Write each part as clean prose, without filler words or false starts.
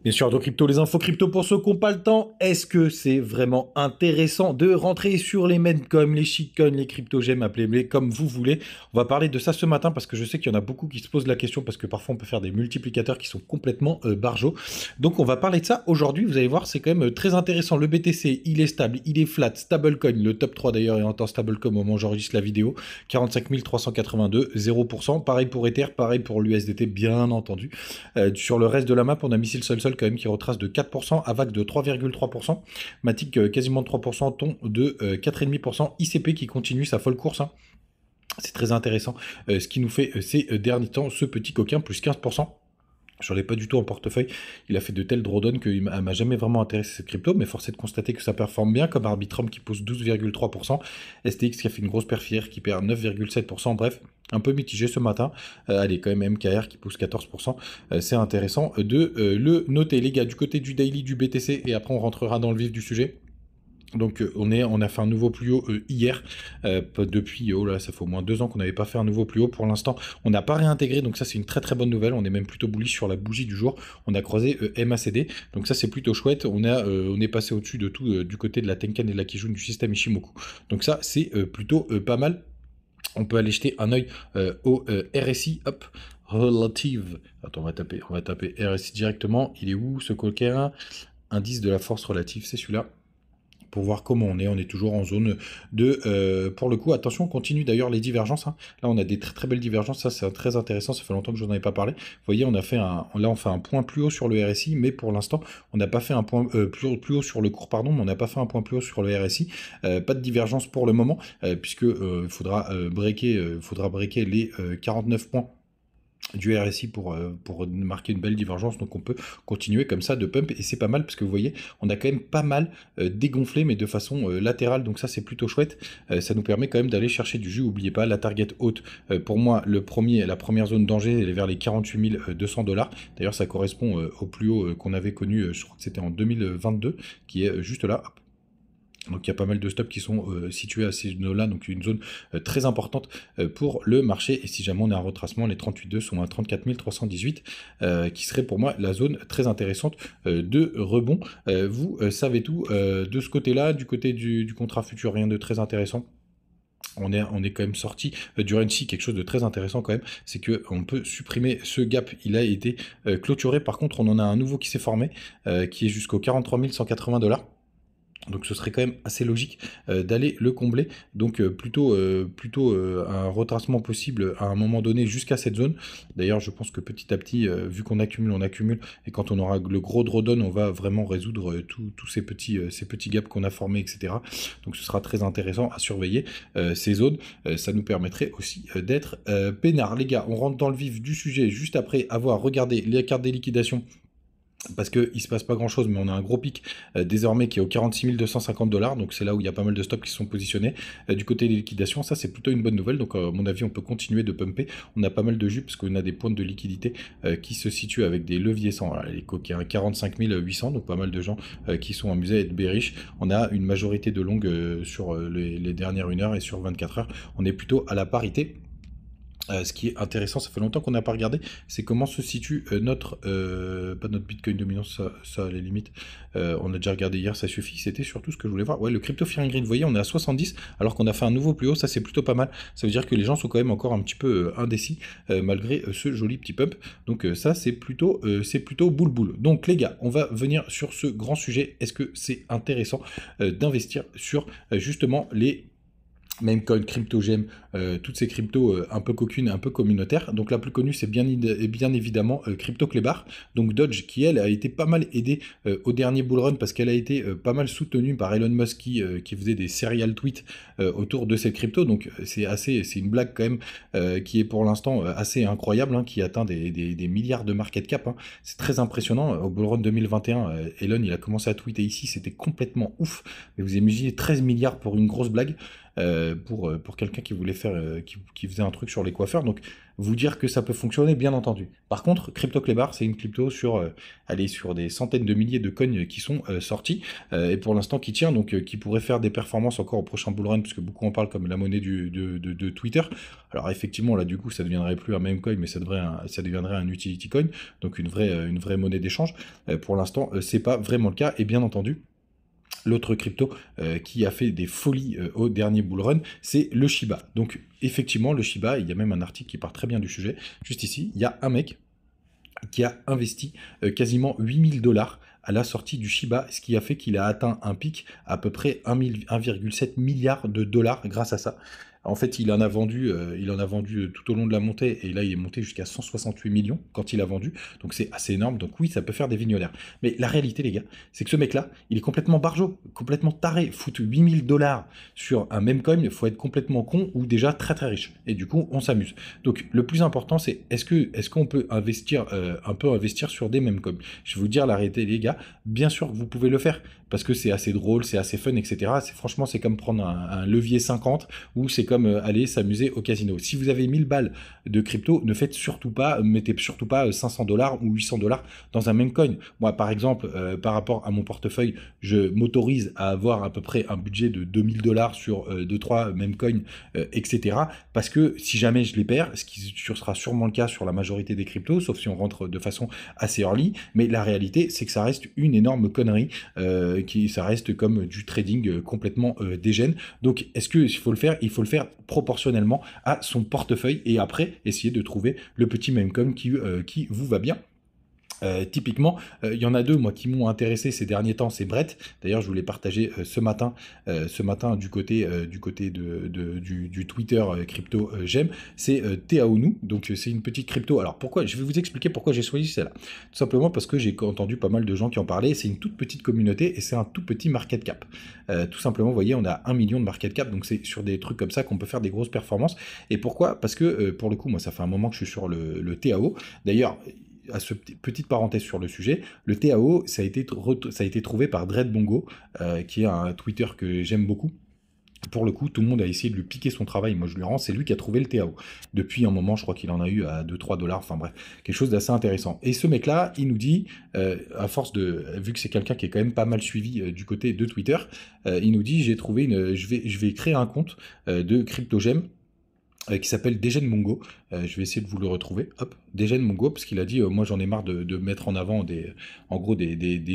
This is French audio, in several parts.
Bien sûr, de crypto, les infos crypto pour ceux qui n'ont pas le temps. Est-ce que c'est vraiment intéressant de rentrer sur les maincoins, les shitcoins, les crypto-gemmes, appelez-les comme vous voulez. On va parler de ça ce matin parce que je sais qu'il y en a beaucoup qui se posent la question parce que parfois on peut faire des multiplicateurs qui sont complètement barjots. Donc on va parler de ça aujourd'hui. Vous allez voir, c'est quand même très intéressant. Le BTC, il est stable, il est flat, stablecoin. Le top 3 d'ailleurs est en temps stablecoin au moment où j'enregistre la vidéo. 45 382, 0%. Pareil pour Ether, pareil pour l'USDT, bien entendu. Sur le reste de la map, on a mis le sol quand même qui retrace de 4%, AVAX de 3,3%, Matic quasiment de 3%, Ton de 4,5%, ICP qui continue sa folle course. Hein. C'est très intéressant ce qui nous fait ces derniers temps, ce petit coquin, plus 15%. Je n'en ai pas du tout en portefeuille. Il a fait de tels drawdowns qu'il m'a jamais vraiment intéressé cette crypto, mais force est de constater que ça performe bien, comme Arbitrum qui pousse 12,3%, STX qui a fait une grosse perf hier qui perd 9,7%, bref, un peu mitigé ce matin. Allez, quand même MKR qui pousse 14%. C'est intéressant de le noter, les gars, du côté du daily du BTC, et après on rentrera dans le vif du sujet. Donc on a fait un nouveau plus haut hier, depuis, oh là, ça fait au moins 2 ans qu'on n'avait pas fait un nouveau plus haut. Pour l'instant, on n'a pas réintégré, donc ça c'est une très très bonne nouvelle. On est même plutôt bullish sur la bougie du jour. On a croisé MACD, donc ça c'est plutôt chouette. On est passé au-dessus de tout du côté de la Tenkan et de la Kijun du système Ishimoku. Donc ça c'est plutôt pas mal. On peut aller jeter un œil au RSI, hop, relative. Attends, on va taper RSI directement. Il est où ce coquin? Indice de la force relative, c'est celui-là. Pour voir comment on est toujours en zone de... pour le coup, attention, on continue d'ailleurs les divergences. Hein. Là, on a des très très belles divergences, ça c'est très intéressant, ça fait longtemps que je n'en avais pas parlé. Vous voyez, on fait un point plus haut sur le RSI, mais pour l'instant, on n'a pas fait un point plus haut sur le cours, pardon, mais on n'a pas fait un point plus haut sur le RSI. Pas de divergence pour le moment, puisque il faudra breaker les 49 points du RSI pour marquer une belle divergence, donc on peut continuer comme ça de pump, et c'est pas mal parce que vous voyez on a quand même pas mal dégonflé mais de façon latérale, donc ça c'est plutôt chouette. Ça nous permet quand même d'aller chercher du jus. N'oubliez pas la target haute, pour moi la première zone danger elle est vers les 48 200$. D'ailleurs ça correspond au plus haut qu'on avait connu, je crois que c'était en 2022, qui est juste là. Hop. Donc il y a pas mal de stops qui sont situés à ces zones-là, donc une zone très importante pour le marché. Et si jamais on a un retracement, les 38,2 sont à 34 318, qui serait pour moi la zone très intéressante de rebond. Vous savez tout de ce côté-là, du côté du contrat futur, rien de très intéressant. On est quand même sorti du RNC, quelque chose de très intéressant quand même, c'est qu'on peut supprimer ce gap, il a été clôturé. Par contre, on en a un nouveau qui s'est formé, qui est jusqu'aux 43 180$. Donc ce serait quand même assez logique d'aller le combler, donc plutôt un retracement possible à un moment donné jusqu'à cette zone. D'ailleurs je pense que petit à petit, vu qu'on accumule, et quand on aura le gros drawdown, on va vraiment résoudre tous ces petits gaps qu'on a formés, etc. Donc ce sera très intéressant à surveiller ces zones, ça nous permettrait aussi d'être peinard. Les gars, on rentre dans le vif du sujet juste après avoir regardé les cartes des liquidations, parce qu'il ne se passe pas grand chose, mais on a un gros pic désormais qui est aux 46 250$, donc c'est là où il y a pas mal de stops qui sont positionnés. Du côté des liquidations, ça c'est plutôt une bonne nouvelle, donc à mon avis on peut continuer de pumper. On a pas mal de jus parce qu'on a des points de liquidité qui se situent avec des leviers 100, voilà, les coquins 45 800, donc pas mal de gens qui sont amusés à être bearish. On a une majorité de longues sur les dernières 1 heure, et sur 24 heures, on est plutôt à la parité. Ce qui est intéressant, ça fait longtemps qu'on n'a pas regardé, c'est comment se situe pas notre Bitcoin dominant, ça à la limite, on a déjà regardé hier, ça suffit, c'était surtout ce que je voulais voir. Ouais, le crypto fearing green, vous voyez, on est à 70, alors qu'on a fait un nouveau plus haut, ça c'est plutôt pas mal, ça veut dire que les gens sont quand même encore un petit peu indécis, malgré ce joli petit pump, donc ça c'est plutôt boule. Donc les gars, on va venir sur ce grand sujet, est-ce que c'est intéressant d'investir sur justement les même coin, crypto gem, toutes ces cryptos un peu coquines, un peu communautaires. Donc la plus connue, c'est bien évidemment Crypto Clébar. Donc Dodge, qui elle a été pas mal aidée au dernier bull run, parce qu'elle a été pas mal soutenue par Elon Musk qui faisait des serial tweets autour de cette crypto. Donc c'est une blague quand même qui est pour l'instant assez incroyable, hein, qui atteint des milliards de market cap. Hein. C'est très impressionnant. Au bull run 2021, Elon il a commencé à tweeter ici, c'était complètement ouf. Mais vous imaginez 13 milliards pour une grosse blague. pour quelqu'un qui voulait faire, qui faisait un truc sur les coiffeurs. Donc, vous dire que ça peut fonctionner, bien entendu. Par contre, CryptoClebar, c'est une crypto sur des centaines de milliers de coins qui sont sortis, et pour l'instant qui tient, donc qui pourrait faire des performances encore au prochain bullrun, puisque beaucoup en parlent comme la monnaie de Twitter. Alors effectivement, là du coup, ça ne deviendrait plus un meme coin, mais ça deviendrait un utility coin, donc une vraie monnaie d'échange. Pour l'instant, c'est pas vraiment le cas, et bien entendu, l'autre crypto qui a fait des folies au dernier bullrun, c'est le Shiba. Donc effectivement, le Shiba, il y a même un article qui part très bien du sujet. Juste ici, il y a un mec qui a investi quasiment 8000 $ à la sortie du Shiba, ce qui a fait qu'il a atteint un pic à peu près 1,7 milliard de dollars grâce à ça. En fait, il en a vendu tout au long de la montée, et là, il est monté jusqu'à 168 millions quand il a vendu, donc c'est assez énorme, donc oui, ça peut faire des vignonnaires. Mais la réalité, les gars, c'est que ce mec-là, il est complètement barjot, complètement taré, foutre 8000 $ sur un meme coin, il faut être complètement con ou déjà très très riche, et du coup, on s'amuse. Donc, le plus important, c'est est-ce qu'on peut investir, investir sur des meme coins. Je vais vous dire la réalité, les gars, bien sûr que vous pouvez le faire, parce que c'est assez drôle, c'est assez fun, etc. Franchement, c'est comme prendre un levier 50, ou c'est comme aller s'amuser au casino. Si vous avez 1000 balles de crypto, ne mettez surtout pas 500 $ ou 800 $ dans un meme coin. Moi, par exemple, par rapport à mon portefeuille, je m'autorise à avoir à peu près un budget de 2000 $ sur 2-3 meme coins, etc. Parce que si jamais je les perds, ce qui sera sûrement le cas sur la majorité des cryptos, sauf si on rentre de façon assez early, mais la réalité, c'est que ça reste une énorme connerie, ça reste comme du trading complètement dégène. Donc, est-ce qu'il faut le faire? Il faut le faire proportionnellement à son portefeuille, et après, essayer de trouver le petit meme coin qui vous va bien. Typiquement, il y en a deux, moi, qui m'ont intéressé ces derniers temps, c'est Brett. D'ailleurs, je vous l'ai partagé ce matin du côté du Twitter crypto Gem. C'est Teaonu, donc c'est une petite crypto. Alors pourquoi? Je vais vous expliquer pourquoi j'ai choisi celle-là. Tout simplement parce que j'ai entendu pas mal de gens qui en parlaient. C'est une toute petite communauté et c'est un tout petit market cap. Tout simplement, vous voyez, on a 1 million de market cap, donc c'est sur des trucs comme ça qu'on peut faire des grosses performances. Et pourquoi? Parce que pour le coup, moi, ça fait un moment que je suis sur le TAO. D'ailleurs, à ce petite parenthèse sur le sujet, le TAO, ça a été trouvé par Dreadbongo, qui est un Twitter que j'aime beaucoup. Pour le coup, tout le monde a essayé de lui piquer son travail, moi je lui rends, c'est lui qui a trouvé le TAO. Depuis un moment, je crois qu'il en a eu à 2-3 $, enfin bref, quelque chose d'assez intéressant. Et ce mec-là, il nous dit, à force vu que c'est quelqu'un qui est quand même pas mal suivi du côté de Twitter, il nous dit, j'ai trouvé je vais créer un compte de CryptoGem, qui s'appelle Degen Mongo. Je vais essayer de vous le retrouver. Hop, Degen Mongo, parce qu'il a dit moi j'en ai marre de mettre en avant des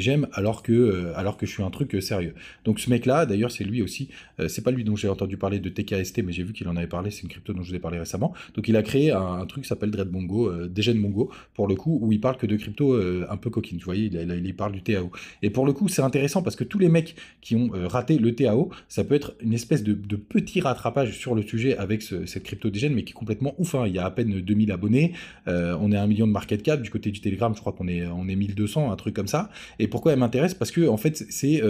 gemmes alors que je suis un truc sérieux. Donc ce mec-là, d'ailleurs, c'est lui aussi. C'est pas lui dont j'ai entendu parler de TKST, mais j'ai vu qu'il en avait parlé. C'est une crypto dont je vous ai parlé récemment. Donc il a créé un truc qui s'appelle Dread Mongo, Degen Mongo, pour le coup, où il parle que de crypto un peu coquine. Vous voyez, il parle du TAO. Et pour le coup, c'est intéressant parce que tous les mecs qui ont raté le TAO, ça peut être une espèce de petit rattrapage sur le sujet avec cette crypto Degen, mais qui est complètement ouf, hein. Il y a à peine 2000 abonnés, on est à 1 million de market cap, du côté du Telegram je crois qu'on est 1200, un truc comme ça. Et pourquoi elle m'intéresse? Parce que en fait c'est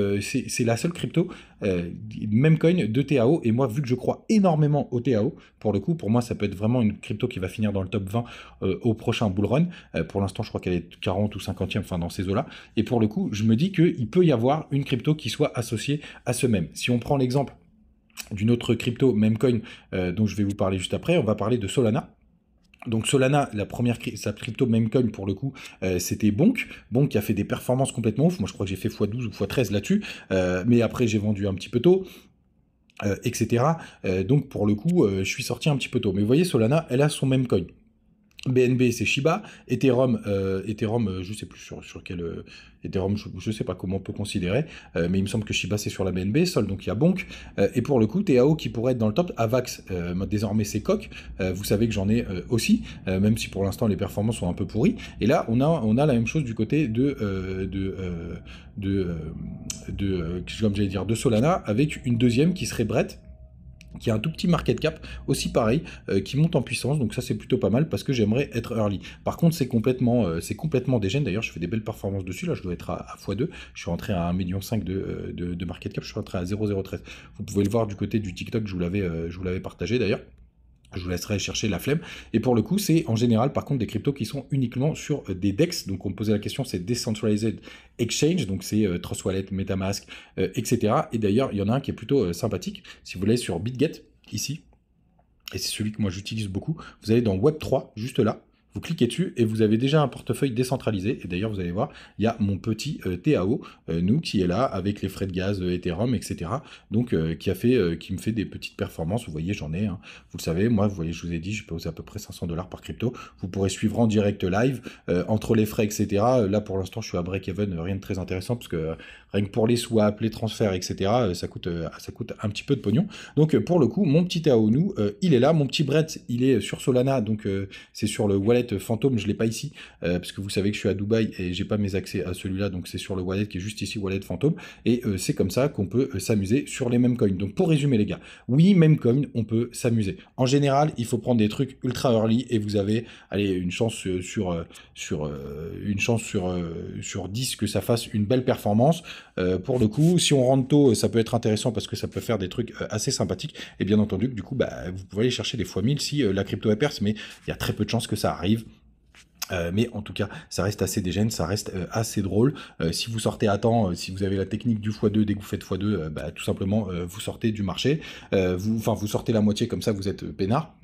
la seule crypto même coin de TAO, et moi vu que je crois énormément au TAO, pour le coup, pour moi ça peut être vraiment une crypto qui va finir dans le top 20 au prochain bullrun. Pour l'instant je crois qu'elle est 40 ou 50e, enfin dans ces eaux là, et pour le coup je me dis qu'il peut y avoir une crypto qui soit associée à ce même. Si on prend l'exemple d'une autre crypto, Memecoin, dont je vais vous parler juste après, on va parler de Solana. Donc Solana, sa crypto Memecoin pour le coup, c'était Bonk qui a fait des performances complètement ouf. Moi je crois que j'ai fait x12 ou x13 là-dessus, mais après j'ai vendu un petit peu tôt, etc. Donc pour le coup, je suis sorti un petit peu tôt. Mais vous voyez, Solana, elle a son Memecoin. BNB c'est Shiba, Ethereum, je sais plus sur quel Ethereum, je sais pas comment on peut considérer, mais il me semble que Shiba c'est sur la BNB, Sol, donc il y a Bonk, et pour le coup TAO qui pourrait être dans le top, Avax, désormais c'est Coq, vous savez que j'en ai aussi, même si pour l'instant les performances sont un peu pourries, et là on a la même chose du côté comme j'allais dire, de Solana, avec une deuxième qui serait Brett, qui a un tout petit market cap, aussi pareil, qui monte en puissance, donc ça c'est plutôt pas mal parce que j'aimerais être early. Par contre c'est complètement dégène, d'ailleurs je fais des belles performances dessus, là je dois être à x2, je suis rentré à 1,5 million de market cap, je suis rentré à 0,013. Vous pouvez le voir du côté du TikTok, je vous l'avais partagé d'ailleurs. Je vous laisserai chercher la flemme. Et pour le coup, c'est en général, par contre, des cryptos qui sont uniquement sur des DEX. Donc, on me posait la question, c'est Decentralized Exchange. Donc, c'est Trust Wallet, MetaMask, etc. Et d'ailleurs, il y en a un qui est plutôt sympathique. Si vous voulez sur BitGet, ici, et c'est celui que moi j'utilise beaucoup, vous allez dans Web3, juste là. Vous cliquez dessus et vous avez déjà un portefeuille décentralisé. Et d'ailleurs, vous allez voir, il y a mon petit TAO, nous, qui est là avec les frais de gaz, Ethereum, etc. Donc, qui me fait des petites performances. Vous voyez, j'en ai. Hein. Vous le savez, moi, vous voyez, je vous ai dit, je pose à peu près 500 $ par crypto. Vous pourrez suivre en direct live, entre les frais, etc. Là, pour l'instant, je suis à break-even, rien de très intéressant, parce que rien que pour les swaps, les transferts, etc., ça coûte un petit peu de pognon. Donc, pour le coup, mon petit TAO, nous, il est là. Mon petit Brett, il est sur Solana, donc c'est sur le wallet Fantôme, je l'ai pas ici, parce que vous savez que je suis à Dubaï et j'ai pas mes accès à celui-là, donc c'est sur le wallet qui est juste ici, wallet Fantôme, et c'est comme ça qu'on peut s'amuser sur les mêmes coins. Donc pour résumer les gars, oui, même coin, on peut s'amuser. En général, il faut prendre des trucs ultra early et vous avez, allez, une chance sur 10 que ça fasse une belle performance. Pour le coup, si on rentre tôt, ça peut être intéressant parce que ça peut faire des trucs assez sympathiques, et bien entendu que du coup, bah, vous pouvez aller chercher des fois 1000 si la crypto est perce, mais il y a très peu de chances que ça arrive. Mais en tout cas, ça reste assez dégène, ça reste assez drôle. Si vous sortez à temps, si vous avez la technique du x2, dès que vous faites x2, bah, tout simplement, vous sortez du marché. Vous sortez la moitié, comme ça, vous êtes peinard.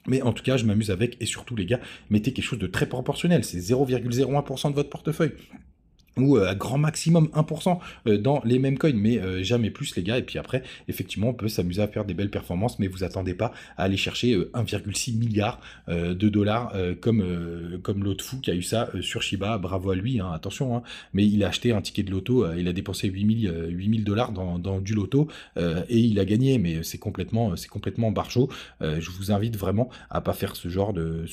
Mais en tout cas, je m'amuse avec, et surtout les gars, mettez quelque chose de très proportionnel. C'est 0,01% de votre portefeuille, ou à grand maximum 1% dans les mêmes coins, mais jamais plus les gars. Et puis après, effectivement, on peut s'amuser à faire des belles performances, mais vous attendez pas à aller chercher 1,6 milliard de dollars comme l'autre fou qui a eu ça sur Shiba. Bravo à lui, hein, attention, hein, mais il a acheté un ticket de loto, il a dépensé 8000 $, dans du loto, et il a gagné, mais c'est complètement barjot. Je vous invite vraiment à pas faire ce genre de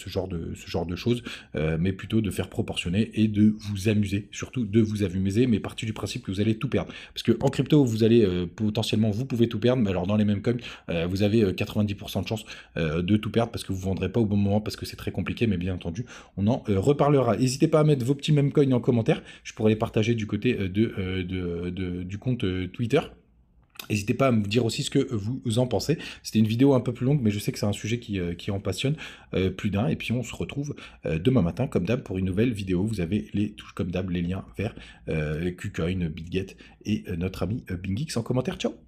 choses, mais plutôt de faire proportionner et de vous amuser, surtout de vous amuser, mais parti du principe que vous allez tout perdre. Parce que en crypto, vous allez potentiellement, vous pouvez tout perdre, mais alors dans les mêmes coins, vous avez 90% de chance de tout perdre parce que vous ne vendrez pas au bon moment, parce que c'est très compliqué, mais bien entendu, on en reparlera. N'hésitez pas à mettre vos petits meme coins en commentaire, je pourrais les partager du côté du compte Twitter. N'hésitez pas à me dire aussi ce que vous en pensez. C'était une vidéo un peu plus longue, mais je sais que c'est un sujet qui en passionne plus d'un. Et puis on se retrouve demain matin, comme d'hab, pour une nouvelle vidéo. Vous avez comme d'hab, les liens vers KuCoin, BitGet et notre ami BingX en commentaire. Ciao!